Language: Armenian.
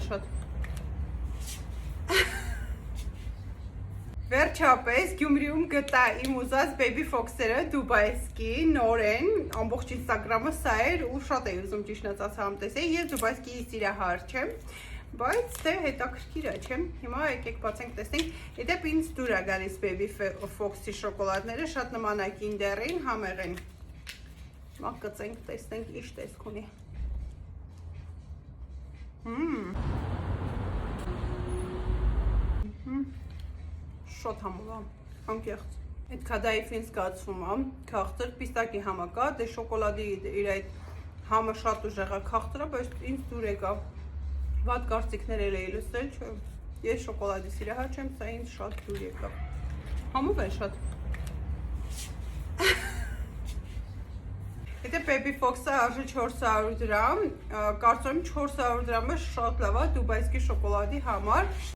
շատ։ Վերջապես Գյումրիում գտա իմ ուզած Baby Fox-երը Դուբայսկի նորեն, ամբողջ Instagram-ը սա էր ու շատ էի ուզում ճիշտ ասած տեսնել, ես Դուբայսկի սիրահար չեմ, բայց դե հետաքրքիր է, չէ՞։ Հիմա եկեք բացենք տեսնենք, իդեպ ինձ դուր է գալիս Baby Fox-ի շոկոլադները, շատ նման է Kinder-ին, համեղ են։ Հիմա կծենք, տեսնենք ինչ տեսք ունի։ Շատ համով է, անկեղծ։ Այդ քադայիֆին զգացվում է, քաղցր, պիստակի համը կա, դե շոկոլադի իր այդ համը շատ ուժեղ է քաղցրը, բայց ինձ դուր եկա։ Վատ կարծիքներ էի լսել, չէ։ Ես շոկոլադի սիրահար չեմ, սա ինձ շատ դուր եկավ։ Համով է շատ։ Եթե Baby Fox-ը արժի 400 դրամ, կարծում եմ 400 դրամը շատ լավ է Դուբայսկի շոկոլադի համար։